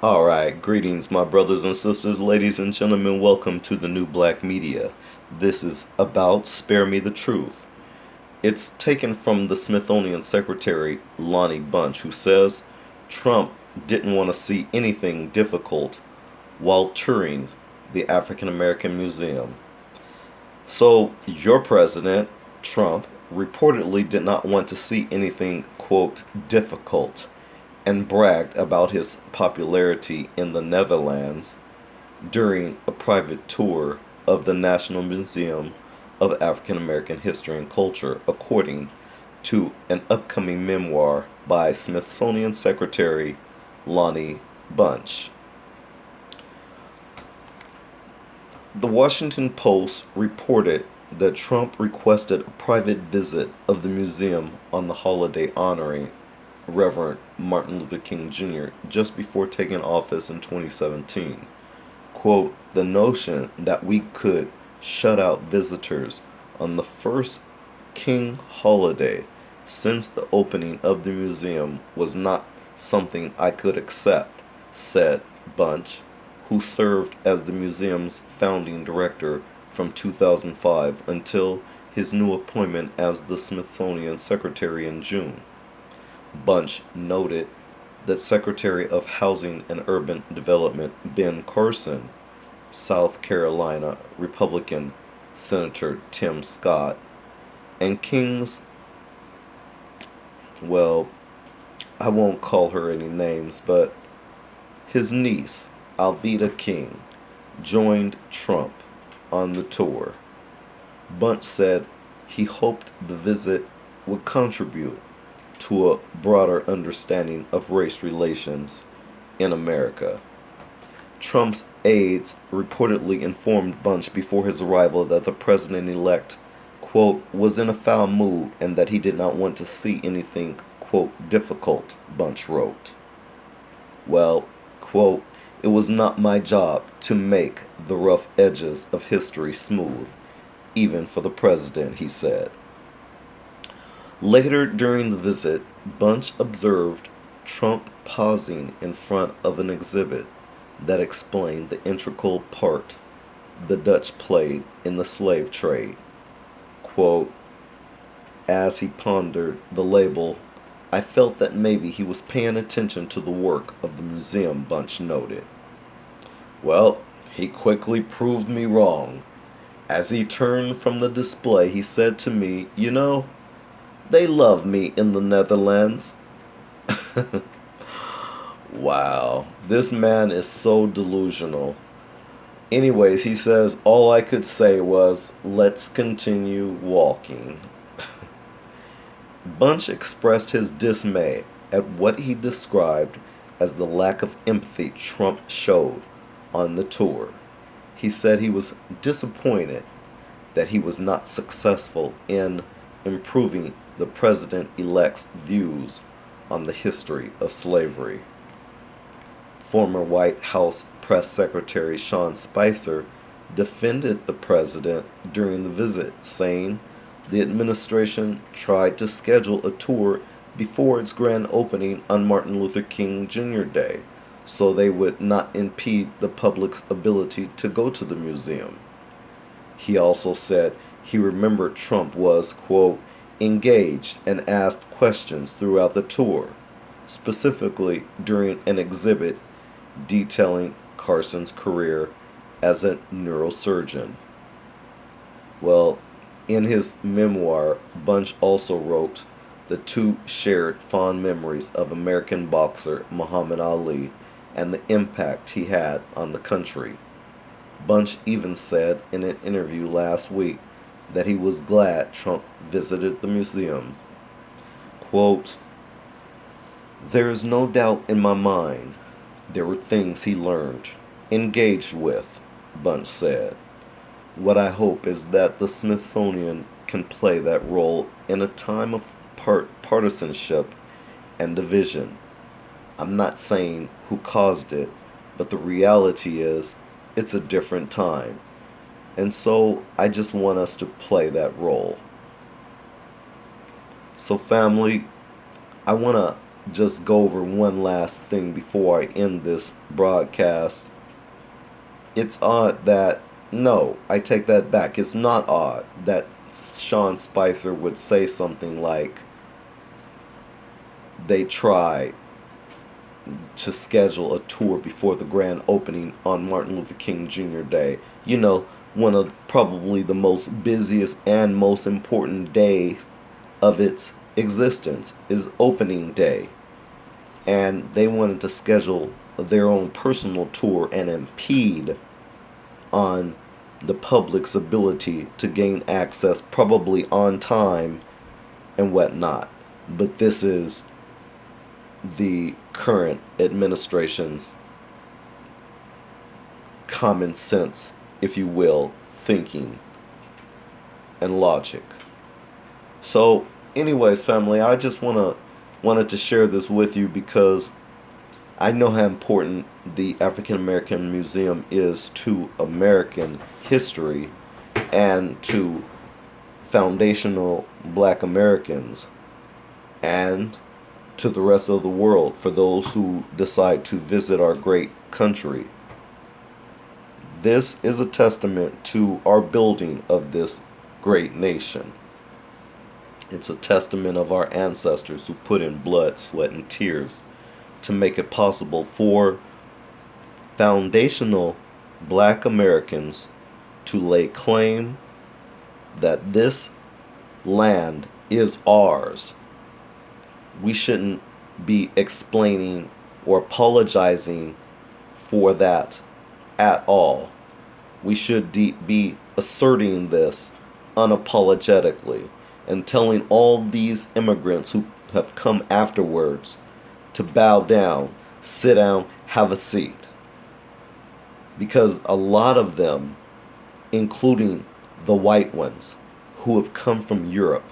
All right, greetings, my brothers and sisters, ladies and gentlemen. Welcome to the New Black Media. This is about Spare Me the Truth. It's taken from the Smithsonian Secretary Lonnie Bunch, who says Trump didn't want to see anything difficult while touring the African American Museum. So, your president, Trump, reportedly did not want to see anything, quote, difficult, and bragged about his popularity in the Netherlands during a private tour of the National Museum of African American History and Culture, according to an upcoming memoir by Smithsonian Secretary Lonnie Bunch. The Washington Post reported that Trump requested a private visit of the museum on the holiday honoring Reverend Martin Luther King Jr. just before taking office in 2017. Quote, the notion that we could shut out visitors on the first King holiday since the opening of the museum was not something I could accept, said Bunch, who served as the museum's founding director from 2005 until his new appointment as the Smithsonian Secretary in June. Bunch noted that Secretary of Housing and Urban Development Ben Carson, South Carolina Republican Senator Tim Scott, and King's, well, I won't call her any names, but his niece, Alveda King, joined Trump on the tour. Bunch said he hoped the visit would contribute to a broader understanding of race relations in America. Trump's aides reportedly informed Bunch before his arrival that the president-elect, quote, was in a foul mood and that he did not want to see anything, quote, difficult, Bunch wrote. Well, quote, it was not my job to make the rough edges of history smooth, even for the president, he said. Later during the visit, Bunch observed Trump pausing in front of an exhibit that explained the integral part the Dutch played in the slave trade. Quote, as he pondered the label, I felt that maybe he was paying attention to the work of the museum, Bunch noted. Well, he quickly proved me wrong. As he turned from the display, he said to me, you know, they love me in the Netherlands. Wow, this man is so delusional. Anyways, he says, all I could say was, let's continue walking. Bunch expressed his dismay at what he described as the lack of empathy Trump showed on the tour. He said he was disappointed that he was not successful in improving the president-elect's views on the history of slavery. Former White House Press Secretary Sean Spicer defended the president during the visit, saying the administration tried to schedule a tour before its grand opening on Martin Luther King Jr. Day, so they would not impede the public's ability to go to the museum. He also said he remembered Trump was, quote, engaged and asked questions throughout the tour, specifically during an exhibit detailing Carson's career as a neurosurgeon. Well, in his memoir, Bunch also wrote the two shared fond memories of American boxer Muhammad Ali and the impact he had on the country. Bunch even said in an interview last week that he was glad Trump visited the museum. Quote, there is no doubt in my mind there were things he learned, engaged with, Bunch said. What I hope is that the Smithsonian can play that role in a time of partisanship and division. I'm not saying who caused it, but the reality is it's a different time. And so I just want us to play that role. So family, I want to just go over one last thing before I end this broadcast. It's odd that, no, I take that back. It's not odd that Sean Spicer would say something like they tried to schedule a tour before the grand opening on Martin Luther King Jr. Day. You know, one of probably the most busiest and most important days of its existence is opening day. And they wanted to schedule their own personal tour and impede on the public's ability to gain access, probably on time and whatnot. But this is the current administration's common sense, if you will, thinking and logic. So anyways, family, I just wanted to share this with you because I know how important the African American Museum is to American history and to foundational Black Americans and to the rest of the world for those who decide to visit our great country. This is a testament to our building of this great nation. It's a testament of our ancestors who put in blood, sweat, and tears to make it possible for foundational Black Americans to lay claim that this land is ours. We shouldn't be explaining or apologizing for that at all. We should be asserting this unapologetically and telling all these immigrants who have come afterwards to bow down, sit down, have a seat. Because a lot of them, including the white ones who have come from Europe,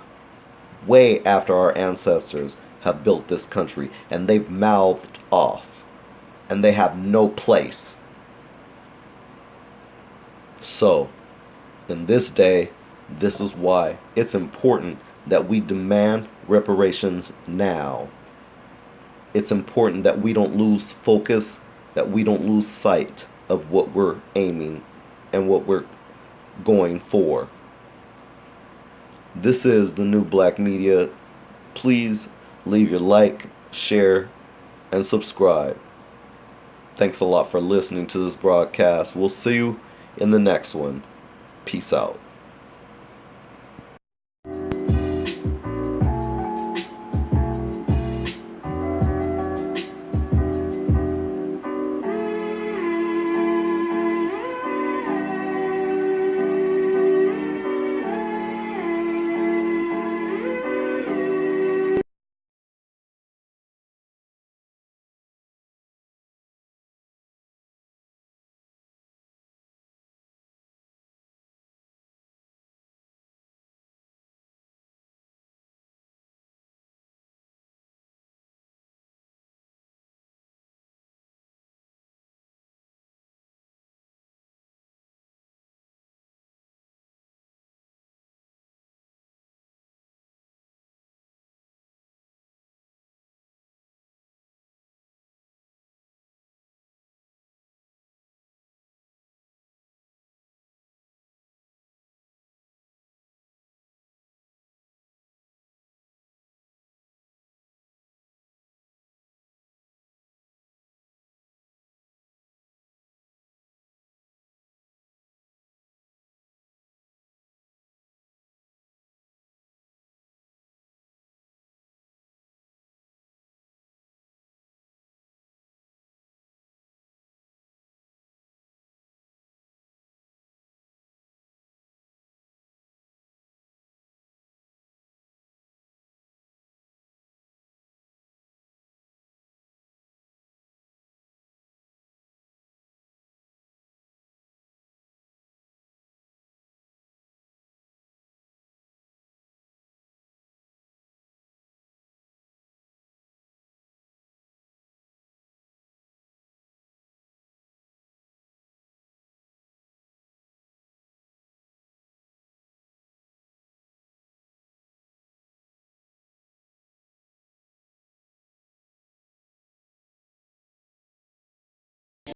way after our ancestors have built this country, and they've mouthed off, and they have no place. So, in this day, this is why it's important that we demand reparations now. It's important that we don't lose focus, that we don't lose sight of what we're aiming and what we're going for. This is the New Black Media. Please leave your like, share, and subscribe. Thanks a lot for listening to this broadcast. We'll see you in the next one. Peace out.